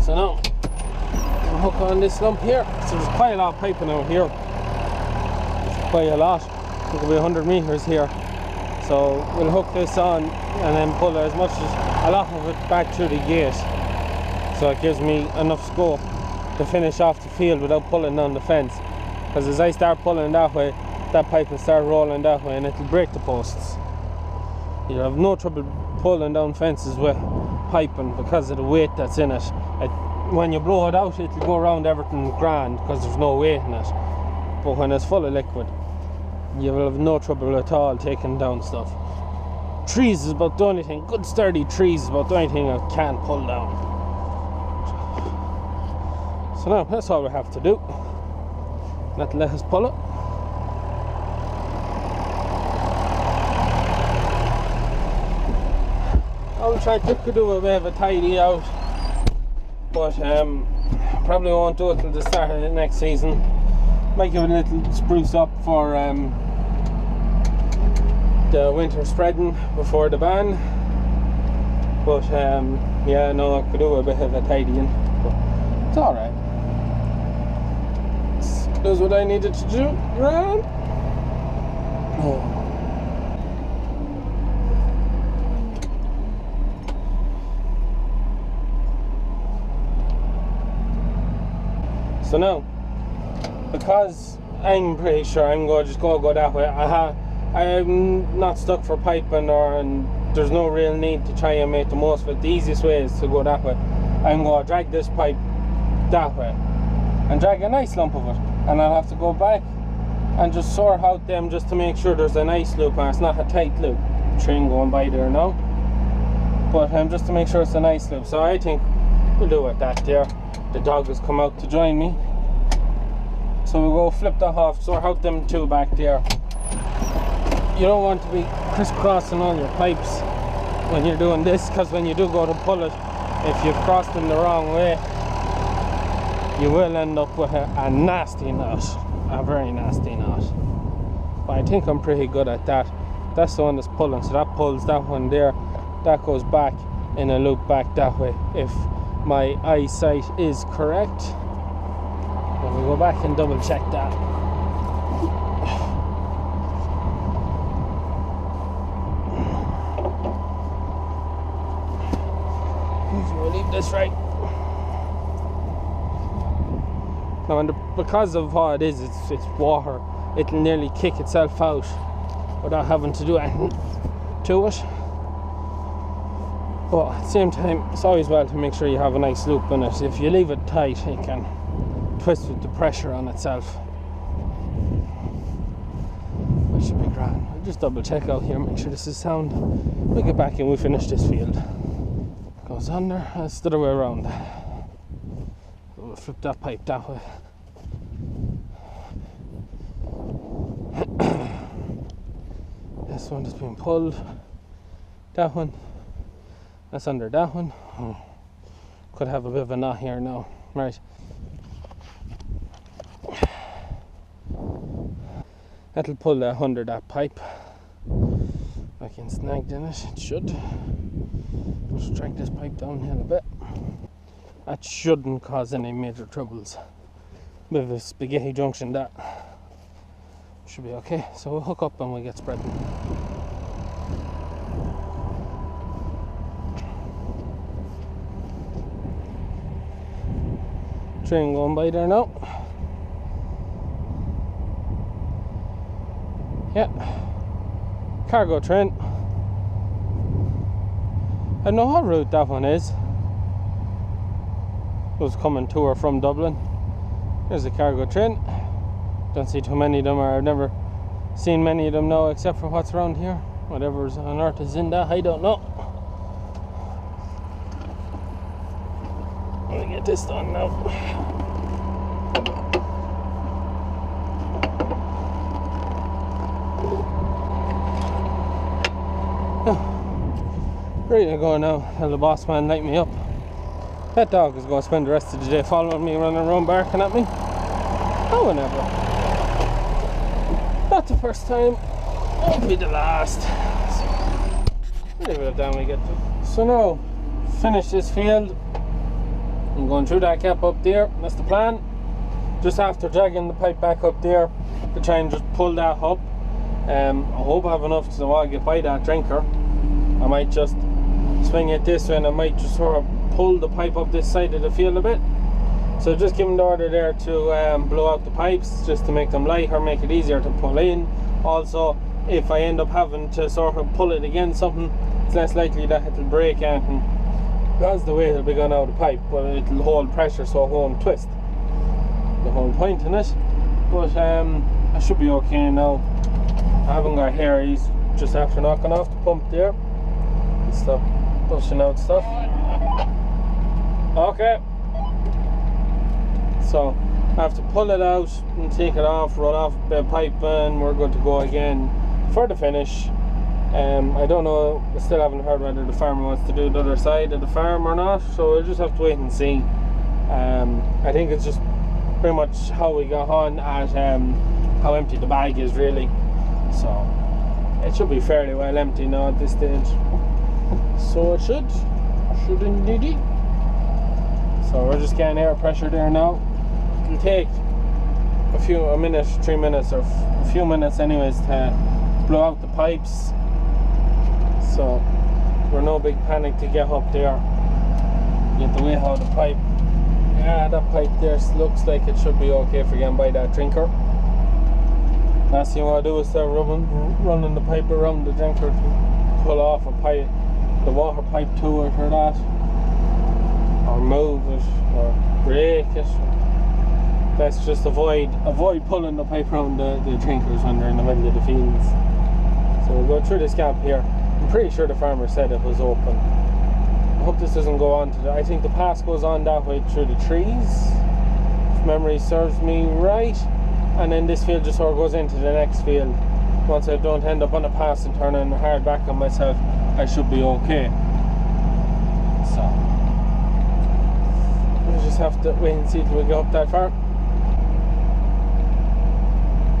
So now we'll hook on this lump here. So there's quite a lot of piping out here. It's quite a lot. It could be 100 meters here. So we'll hook this on and then pull a lot of it back through the gate. So it gives me enough scope to finish off the field without pulling on the fence. Because as I start pulling that way, that pipe will start rolling that way and it'll break the posts. You'll have no trouble pulling down fences with piping because of the weight that's in it. When you blow it out, it'll go around everything grand because there's no weight in it. But when it's full of liquid, you will have no trouble at all taking down stuff. Trees is about the only thing, good sturdy trees is about the only thing I can't pull down. So now that's all we have to do. That'll let us pull it. I'll try to do a bit of a tidy out, but probably won't do it till the start of the next season. Might give it a little spruce up for the winter spreading before the ban. But yeah, no, I could do a bit of a tidying, but it's alright. That's what I needed to do, right? Oh. So now, because I'm pretty sure I'm going to just go that way, I'm not stuck for piping and there's no real need to try and make the most of it. The easiest way is to go that way. I'm going to drag this pipe that way and drag a nice lump of it, and I'll have to go back and just sort out them just to make sure there's a nice loop and it's not a tight loop. Train going by there now, but just to make sure it's a nice loop. So I think we'll do it that there. The dog has come out to join me, so we'll go flip that off, sort out them two back there. You don't want to be crisscrossing all your pipes when you're doing this, because when you do go to pull it, if you cross them the wrong way, you will end up with a nasty knot, a very nasty knot. But I think I'm pretty good at that. That's the one that's pulling, so that pulls that one there, that goes back in a loop back that way, if my eyesight is correct. And we'll go back and double check that. We'll leave this right. Now, because of what it is, it's water, it'll nearly kick itself out without having to do anything to it. But at the same time, it's always well to make sure you have a nice loop in it. If you leave it tight, it can twist with the pressure on itself. That should be grand. I'll just double check out here, make sure this is sound. We'll get back and we'll finish this field. Goes under, it's the other way around. So we'll flip that pipe that way. This one is being pulled. That one. That's under that one. Could have a bit of a knot here now. Right. That'll pull that under that pipe. I can snagged in it. It should. Just drag this pipe downhill a bit. That shouldn't cause any major troubles. Bit of a spaghetti junction, that should be okay. So we'll hook up and we'll get spreading. Train going by there now. Yeah, cargo train. I don't know what route that one is. It was coming to or from Dublin. There's a cargo train. Don't see too many of them, or I've never seen many of them now, except for what's around here. Whatever's on earth is in that, I don't know. Let me get this done now. Ready to go now. Tell the boss man light me up. That dog is going to spend the rest of the day following me, running around barking at me. Oh, whenever. Not the first time, won't be the last. So, leave it down we get to. So now, finish this field. I'm going through that gap up there, that's the plan. Just after dragging the pipe back up there to try and just pull that up. I hope I have enough to while I get by that drinker. I might just swing it this way and I might just sort of pull the pipe up this side of the field a bit. So just give them the order there to blow out the pipes, just to make them lighter, make it easier to pull in. Also, if I end up having to sort of pull it against something, it's less likely that it'll break anything. That's the way it'll be going out of the pipe, but it'll hold pressure so it won't twist. The whole point in it. But I should be okay now. I haven't got hair, he's just after knocking off the pump there. Stop pushing out stuff. Okay. So I have to pull it out and take it off, run off a bit of pipe, and we're good to go again for the finish. I don't know, I still haven't heard whether the farmer wants to do the other side of the farm or not, so we'll just have to wait and see. I think it's just pretty much how we got on at how empty the bag is really. So it should be fairly well empty now at this stage. So it should indeed. So we're just getting air pressure there now. It'll take a minute, 3 minutes, or a few minutes anyways to blow out the pipes. So we're no big panic to get up there. Get the way how the pipe. Yeah, that pipe there looks like it should be okay for getting by that drinker. Last thing you want to do is start running the pipe around the drinker to pull off a pipe, the water pipe to it or that, or move it, or break it. Let's just avoid pulling the pipe around the drinkers when they're in the middle of the fields. So we'll go through this gap here. I'm pretty sure the farmer said it was open. I hope this doesn't go on to I think the pass goes on that way through the trees, if memory serves me right. And then this field just sort of goes into the next field. Once I don't end up on a pass and turning hard back on myself, I should be okay. So we'll just have to wait and see till we get up that far.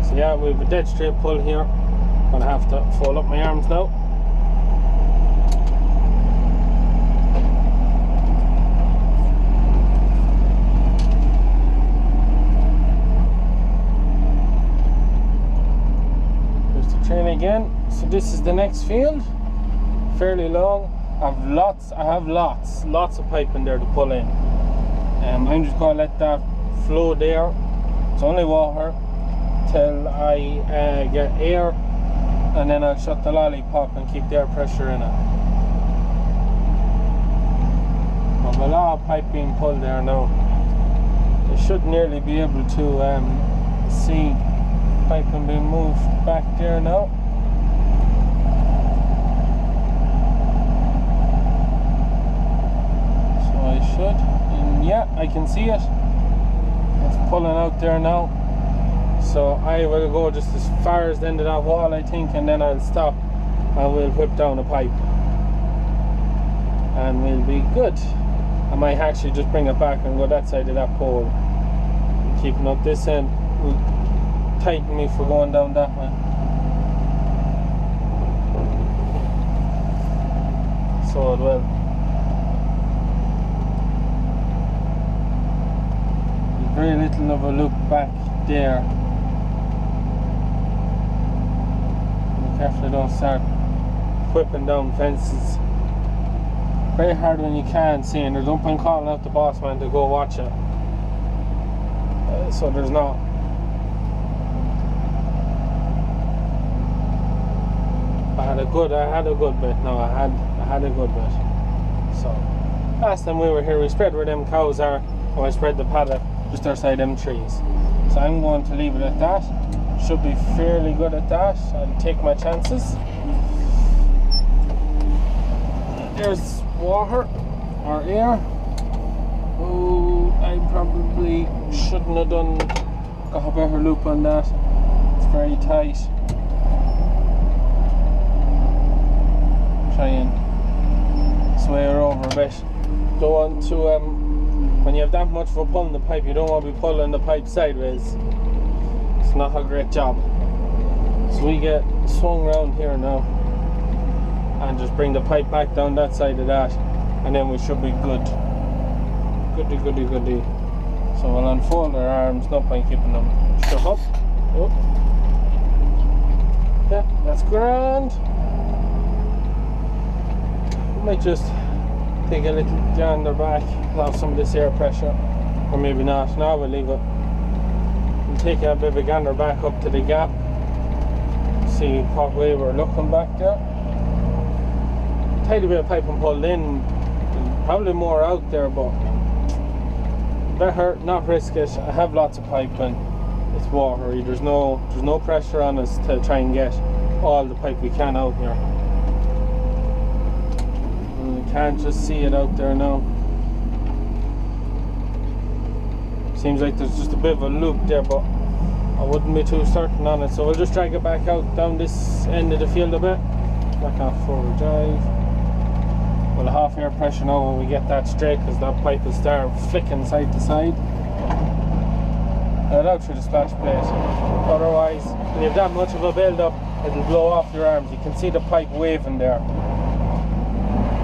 So yeah, we have a dead straight pull here. I'm gonna have to fold up my arms now. Train again. So this is the next field, fairly long. I have lots of pipe in there to pull in. I'm just going to let that flow there. It's only water till I get air, and then I'll shut the lollipop and keep the air pressure in it. I've a lot of pipe being pulled there now. I should nearly be able to see pipe can be moved back there now. So I should, and yeah, I can see it. It's pulling out there now. So I will go just as far as the end of that wall, I think, and then I'll stop and we'll whip down a pipe and we'll be good. I might actually just bring it back and go that side of that pole. And keeping up this end will tighten me for going down that way. So it will. There's very little of a loop back there. Be careful I don't start whipping down fences. Very hard when you can't see, and there's no point calling out the boss man to go watch it. So there's not. I had a good bit. No, I had a good bit. So last time we were here, we spread where them cows are, and I spread the paddock just outside them trees. So I'm going to leave it at that. Should be fairly good at that. I'll take my chances. There's water or air. Oh, I probably shouldn't have got a better loop on that. It's very tight. Try and sway her over a bit. Don't want to, when you have that much of a pull in the pipe, you don't want to be pulling the pipe sideways. It's not a great job. So we get swung around here now and just bring the pipe back down that side of that, and then we should be good goody. So we'll unfold our arms, no point keeping them stuck up. Oh. Yeah, that's grand. We might just take a little gander back, have some of this air pressure, or maybe not. No, we'll leave it. We'll take a bit of a gander back up to the gap, see what way we're looking back there. Tiny bit of piping pulled in, probably more out there, but better not risk it. I have lots of piping. It's watery. There's no pressure on us to try and get all the pipe we can out here. And we can't just see it out there now. Seems like there's just a bit of a loop there, but I wouldn't be too certain on it. So we'll just drag it back out down this end of the field a bit. Back off forward drive. We'll half air pressure now when we get that straight, because that pipe will start flicking side to side. And out through the splash plate. Otherwise, when you have that much of a build up, it'll blow off your arms. You can see the pipe waving there.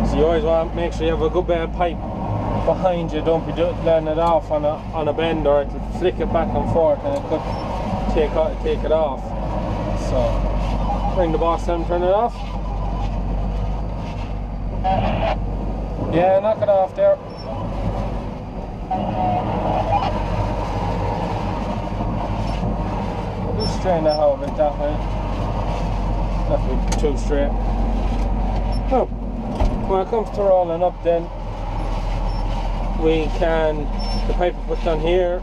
So you always want to make sure you have a good bit of pipe behind you. Don't be letting it off on a bend, or it'll flick it back and forth and it could take it off. So bring the boss down, turn it off. Yeah, knock it off there. We'll just strain the hole a bit that way. Not to be too straight. Oh, when it comes to rolling up then, the pipe we put down here,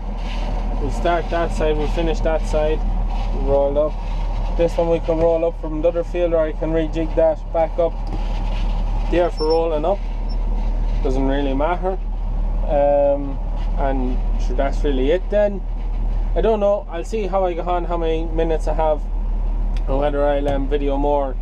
we'll start that side, we'll finish that side, we'll roll up. This one we can roll up from the other field, or I can rejig that back up there for rolling up. Doesn't really matter. And sure, that's really it then. I don't know, I'll see how I go on, how many minutes I have, and whether I'll video more,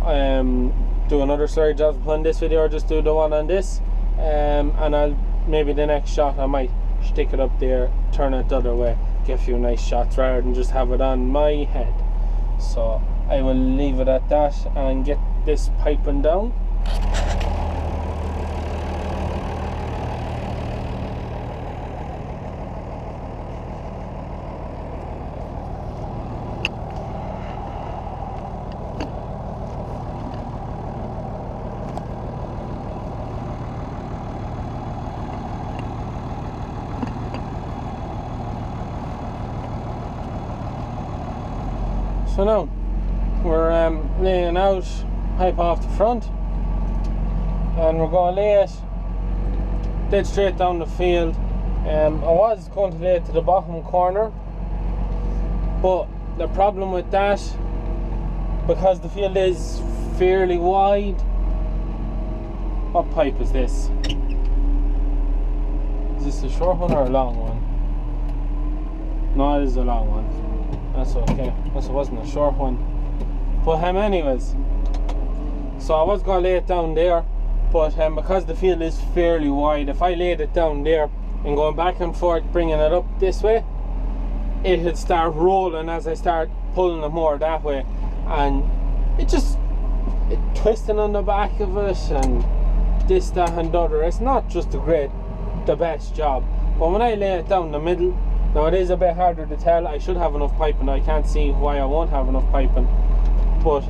do another slurry job on this video, or just do the one on this, and I'll maybe the next shot I might stick it up there, turn it the other way, get a few nice shots rather than just have it on my head. So I will leave it at that and get this piping down. So now we're laying out pipe off the front, and we're going to lay it dead straight down the field. I was going to lay it to the bottom corner, but the problem with that, because the field is fairly wide. What pipe is this? Is this a short one or a long one? No, it is a long one. That's okay. Unless it wasn't a short one. But anyways, so I was going to lay it down there, but because the field is fairly wide, if I laid it down there and going back and forth bringing it up this way, it would start rolling as I start pulling it more that way, and it twisting on the back of it and this, that and the other. It's not just the best job. But when I lay it down the middle, now it is a bit harder to tell. I should have enough piping. I can't see why I won't have enough piping, but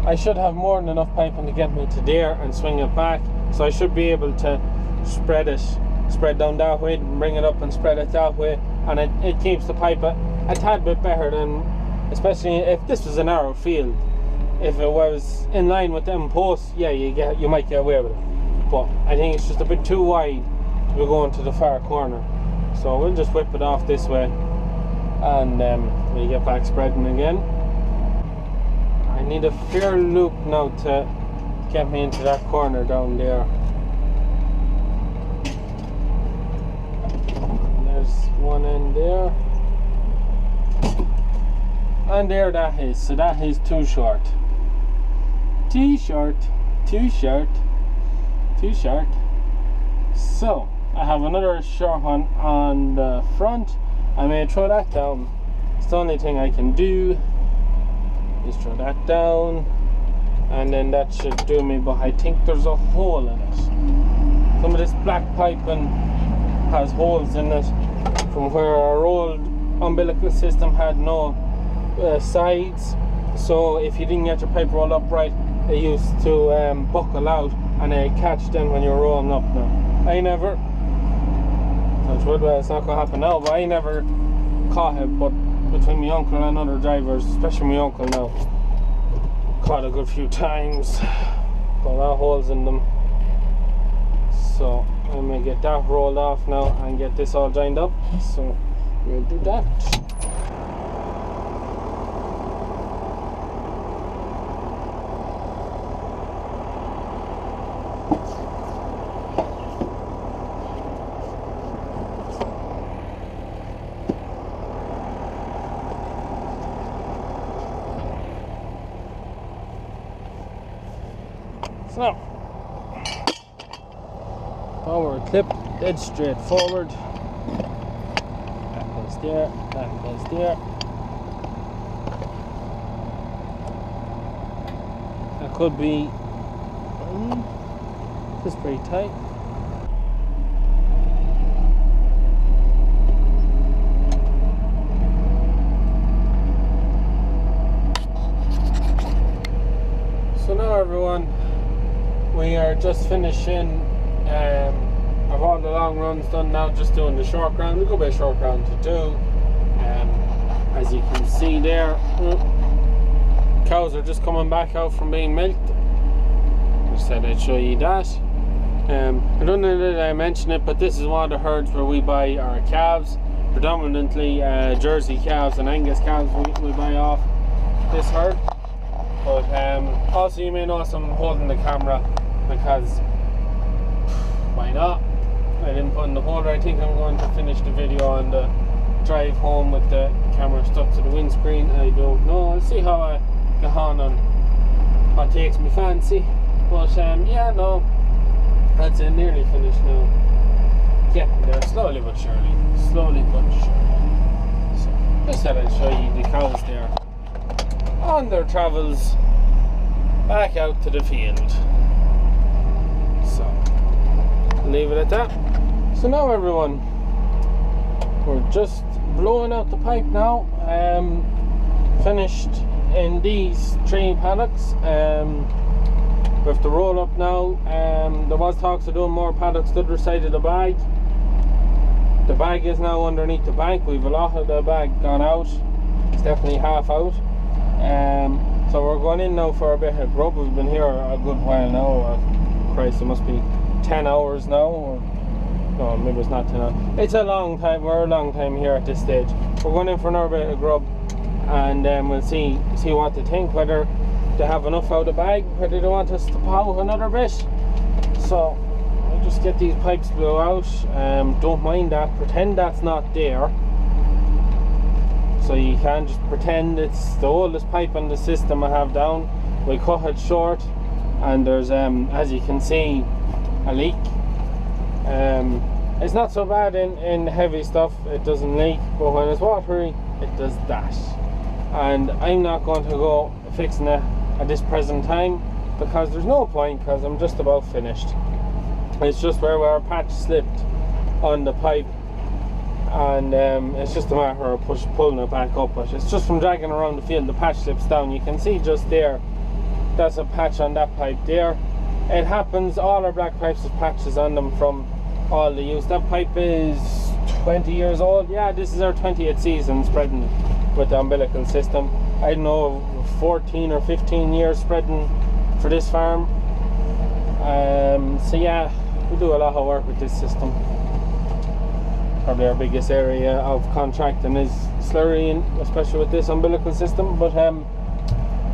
I should have more than enough piping to get me to there and swing it back. So I should be able to spread down that way, bring it up and spread it that way, and it keeps the pipe a tad bit better than, especially if this was a narrow field. If it was in line with them posts, yeah, you might get away with it. But I think it's just a bit too wide to be going to the far corner. So we'll just whip it off this way, and we'll get back spreading again. I need a fair loop now to get me into that corner down there. And there's one end there. And there that is. So that is too short. Too short. Too short. Too short. So I have another short one on the front. I may throw that down. It's the only thing I can do. Just throw that down, and then that should do me. But I think there's a hole in it. Some of this black piping has holes in it from where our old umbilical system had no sides, so if you didn't get your pipe rolled up right, it used to buckle out and it catch then when you're rolling up. Now I never, touch wood, well, it's not going to happen now, but I never caught it, but between my uncle and other drivers, especially my uncle now, caught a good few times. Got a lot of holes in them, so I'm going to get that rolled off now and get this all joined up, so we'll do that. So, forward clip, dead straight forward. That goes there, that goes there. That could be just pretty tight. So now everyone, we are just finishing of all the long runs done now, just doing the short round. We've got a bit of short round to do. As you can see there, cows are just coming back out from being milked. I said I'd show you that. I don't know that I mentioned it, but this is one of the herds where we buy our calves, predominantly Jersey calves and Angus calves we buy off this herd. But also you may notice I'm holding the camera because why not? I didn't put in the holder. I think I'm going to finish the video on the drive home with the camera stuck to the windscreen. I don't know. I'll see how I get on and what takes me fancy. But yeah, no, that's it. Nearly finished now. Getting there slowly but surely. Slowly but surely. So I said I'd show you the cows there on their travels back out to the field. So leave it at that. So now everyone, we're just blowing out the pipe now. Finished in these 3 paddocks. We have to roll up now. There was talks of doing more paddocks the other side of the bag. The bag is now underneath the bank. We've a lot of the bag gone out. It's definitely half out. So we're going in now for a bit of grub. We've been here a good while now. Christ, it must be 10 hours now, or no, maybe it's not 10 hours. It's a long time. We're a long time here at this stage. We're going in for another bit of grub, and we'll see what they think, whether they have enough out of the bag, whether they want us to pow another bit. So we'll just get these pipes blow out. Don't mind that, pretend that's not there. So you can't just pretend it's the oldest pipe in the system I have down. We cut it short, and there's as you can see, a leak. It's not so bad in heavy stuff, it doesn't leak, but when it's watery it does that. And I'm not going to go fixing it at this present time because there's no point, because I'm just about finished. It's just where our patch slipped on the pipe, and it's just a matter of pulling it back up. But it's just from dragging around the field, the patch slips down. You can see just there, that's a patch on that pipe there. It happens, all our black pipes have patches on them from all the use. That pipe is 20 years old. Yeah, this is our 20th season spreading with the umbilical system. I don't know, 14 or 15 years spreading for this farm. So yeah, we do a lot of work with this system. Probably our biggest area of contracting is slurry, especially with this umbilical system. But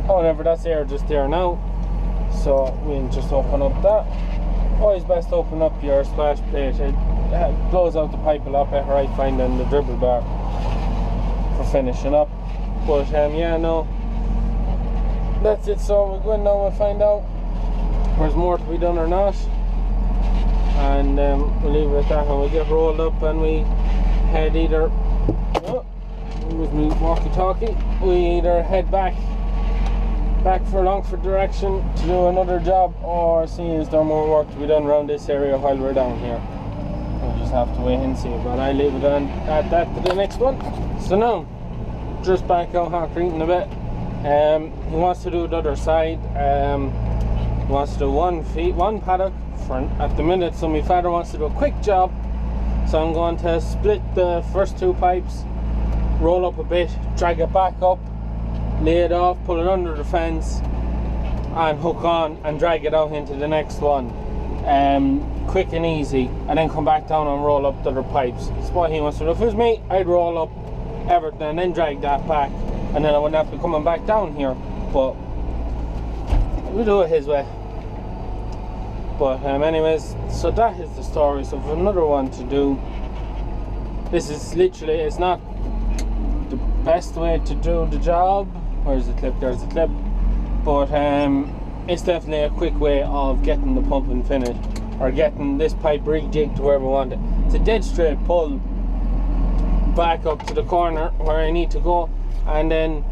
however, that's air just there now. So we'll just open up that. Always best to open up your splash plate. It blows out the pipe a lot better, I find, than the dribble bar for finishing up. But yeah, no, that's it. So we'll go in now and find out if there's more to be done or not, and we'll leave it at that. And we'll get rolled up and we head either, oh, with me walkie-talkie, we either head back back for Longford direction to do another job, or see is there more work to be done around this area while we're down here. We'll just have to wait and see, but I leave it on at that to the next one. So now, just back out Harcreaton a bit. He wants to do the other side. He wants to do one paddock for at the minute, so my father wants to do a quick job. So I'm going to split the first 2 pipes, roll up a bit, drag it back up, lay it off, pull it under the fence and hook on and drag it out into the next one. Quick and easy, and then come back down and roll up the other pipes. That's what he wants to do. If it was me, I'd roll up everything and then drag that back, and then I wouldn't have to be coming back down here, but we'll do it his way. But anyways, so that is the story. So for another one to do, this is literally, it's not the best way to do the job. Where's the clip? There's the clip. But it's definitely a quick way of getting the pumping finished, or getting this pipe rejigged to where we want it. It's a dead straight pull back up to the corner where I need to go, and then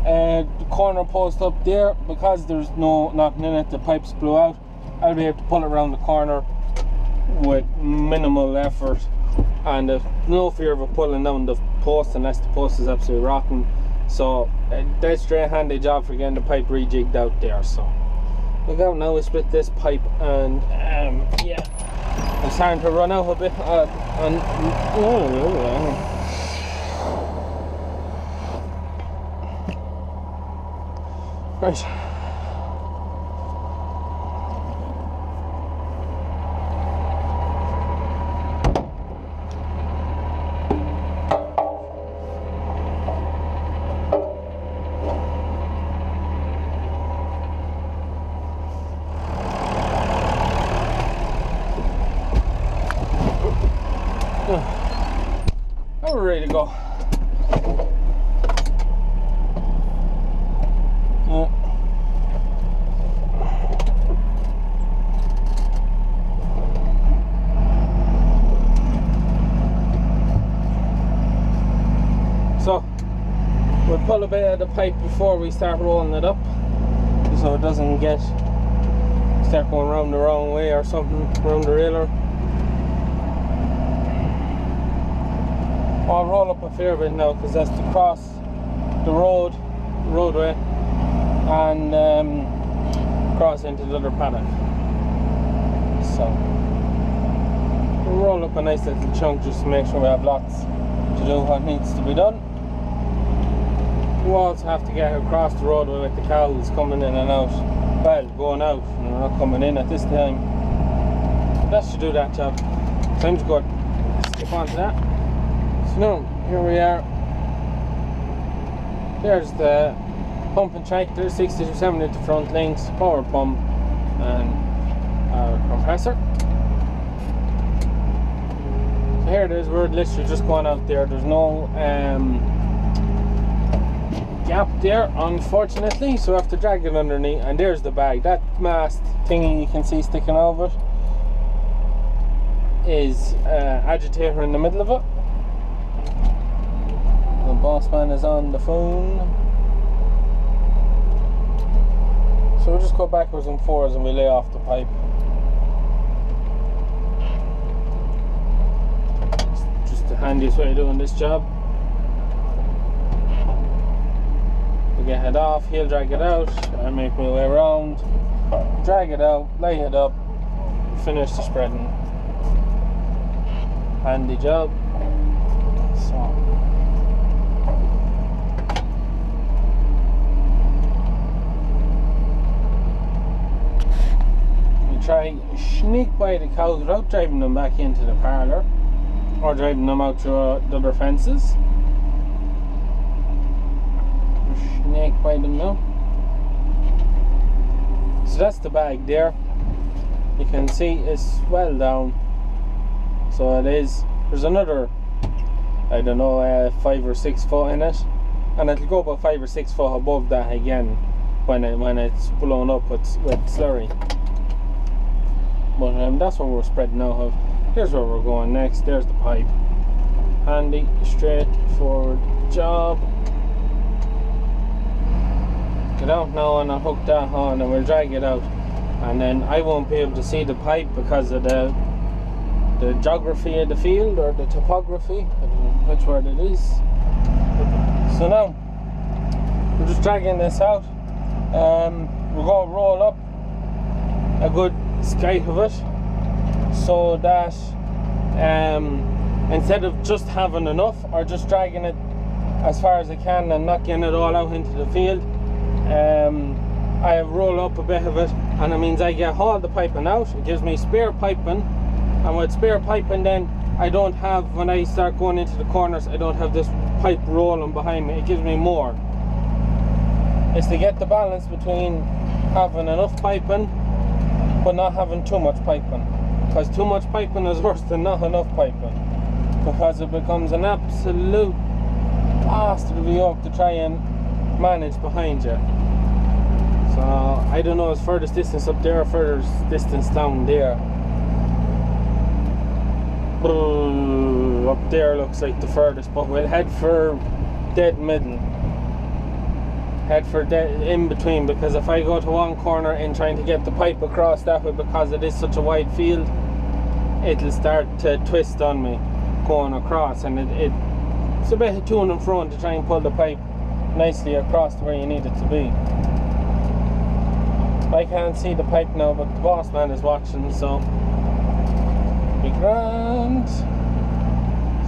the corner post up there, because there's nothing in it, the pipes blew out. I'll be able to pull it around the corner with minimal effort, and there's no fear of it pulling down the post unless the post is absolutely rotten. So that's a very handy job for getting the pipe rejigged out there. So look out now, we split this pipe, and yeah, I'm starting to run out a bit right. Now we're ready to go. So we'll pull a bit of the pipe before we start rolling it up, so it doesn't start going around the wrong way or something around the railer. I'll roll up a fair bit now, because that's to cross the roadway, and cross into the other paddock. So we'll roll up a nice little chunk just to make sure we have lots to do what needs to be done. We also have to get across the roadway with the cows coming in and out. Well, going out, and they're not coming in at this time. That should do that job. Time to go skip on to that. So now, here we are. There's the pump and tractor, 60-70 at the front links, power pump and our compressor. So here it is, we're literally just going out there. There's no gap there, unfortunately, so we have to drag it underneath, and there's the bag. That mast thingy you can see sticking over it is agitator in the middle of it. The boss man is on the phone, so we'll just go backwards and forwards and we lay off the pipe. It's just the handiest way of doing this job. We get it off, he'll drag it out, I make my way around, drag it out, lay it up, finish the spreading. Handy job. So try sneak by the cows without driving them back into the parlour or driving them out through the other fences. Sneak by them now. So that's the bag there. You can see it's well down. So it is. There's another, I don't know, 5 or 6 foot in it, and it'll go about 5 or 6 foot above that again when it's blown up with slurry. But that's what we're spreading out of. Here's where we're going next. There's the pipe. Handy, straightforward job. it out now and I'll hook that on and we'll drag it out. And then I won't be able to see the pipe because of the geography of the field, or the topography, I don't know which word it is. So now we're just dragging this out. We're going to roll up a good skype of it, so that instead of just having enough or just dragging it as far as I can and not getting it all out into the field, I roll up a bit of it, and it means I get all the piping out. It gives me spare piping, and with spare piping then I don't have, when I start going into the corners, I don't have this pipe rolling behind me. It gives me more. It's to get the balance between having enough piping but not having too much piping, because too much piping is worse than not enough piping, because it becomes an absolute bastard of a yoke to try and manage behind you. So I don't know, it's furthest distance up there or furthest distance down there. Up there looks like the furthest, but we'll head for dead middle. Head for dead in between, because if I go to one corner in trying to get the pipe across that way, because it is such a wide field, it'll start to twist on me going across, and it's a bit of to and fro to try and pull the pipe nicely across to where you need it to be. I can't see the pipe now, but the boss man is watching, so be grand.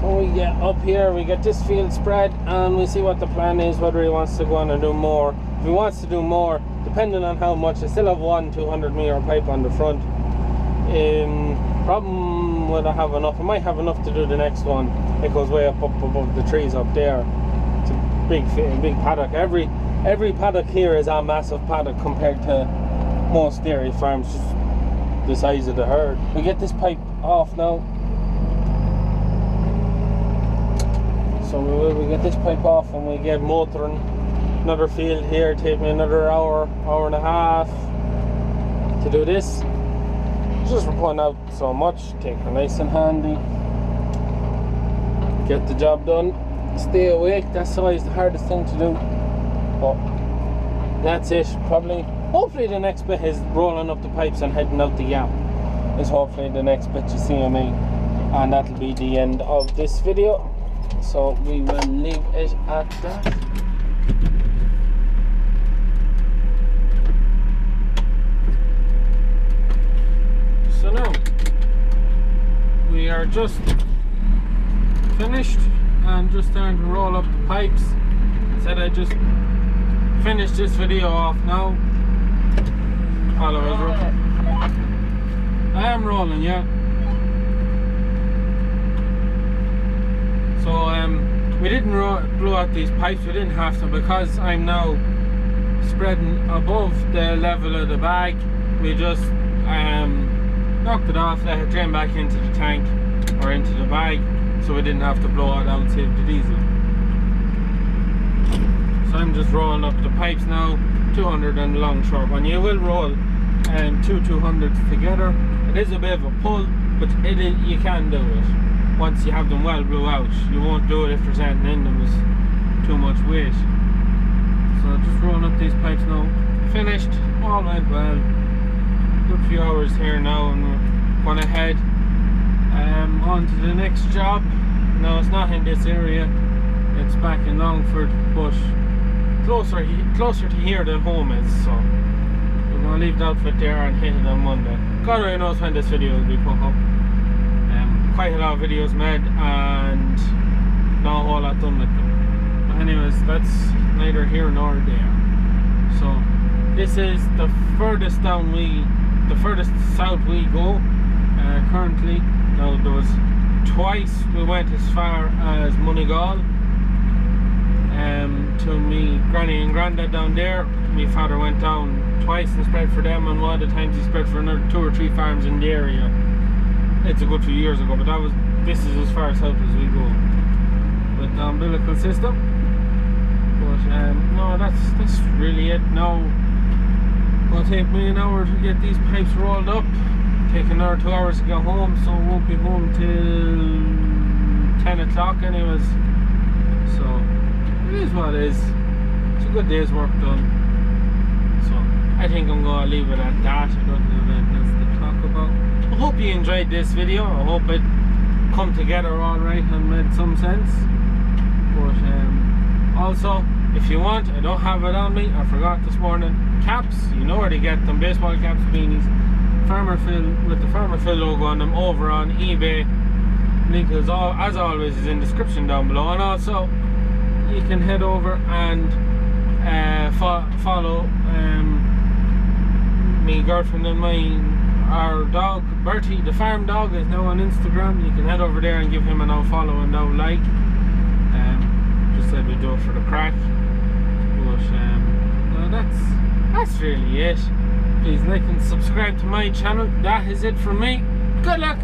So we get up here, we get this field spread, and we see what the plan is, whether he wants to go on and do more. If he wants to do more, depending on how much, I still have one 200 meter pipe on the front. Problem will I have enough? I might have enough to do the next one. It goes way up above the trees up there. It's a big paddock. Every paddock here is a massive paddock compared to most dairy farms, just the size of the herd. We get this pipe off now. So we get this pipe off and we get motoring. Another field here, take me another hour and a half to do this. Just for putting out so much, take it nice and handy. Get the job done. Stay awake, that's always the hardest thing to do. But that's it, probably. Hopefully the next bit is rolling up the pipes and heading out the gap. Is hopefully the next bit you see of me. And that'll be the end of this video. So we will leave it at that. So now we are just finished and just starting to roll up the pipes. Said I just finished this video off now. All of us I am rolling, yeah. So we didn't blow out these pipes, we didn't have to, because I'm now spreading above the level of the bag. We just knocked it off, let it drain back into the tank or into the bag, so we didn't have to blow it out, save the diesel. So I'm just rolling up the pipes now, 200 and the long short one. You will roll two 200s together. It is a bit of a pull, but you can do it once you have them well blew out. You won't do it if there's anything in them, it's too much weight. So just rolling up these pipes now. Finished, all went well. Good few hours here now, and we're going to head on to the next job. No, it's not in this area, it's back in Longford, but closer to here than home is, so we're going to leave the outfit there and hit it on Monday. God already knows when this video will be put up. Quite a lot of videos made and not a whole lot done with them. But anyways, that's neither here nor there. So this is the furthest south we go currently. Now there was twice we went as far as Moneygall to me granny and granddad down there. My father went down twice and spread for them, and one of the times he spread for another 2 or 3 farms in the area. It's a good few years ago, but this is as far south as we go with the umbilical system. But no, that's really it. Now it'll take me an hour to get these pipes rolled up, take another 2 hours to get home, so I won't be home till 10 o'clock anyways. So it is what it is. It's a good day's work done. So I think I'm going to leave it at that. I don't have anything else to talk about. I hope you enjoyed this video. I hope it come together alright and made some sense. But also, if you want, I don't have it on me, I forgot this morning, caps, you know where to get them, baseball caps, beanies, Farmer Phil, with the Farmer Phil logo on them, over on eBay. Link is as always is in the description down below, and also you can head over and follow me girlfriend and mine. Our dog Bertie, the farm dog, is now on Instagram. You can head over there and give him a now follow and now like. Just said we do it for the crack. But well, that's really it. Please like and subscribe to my channel. That is it from me. Good luck.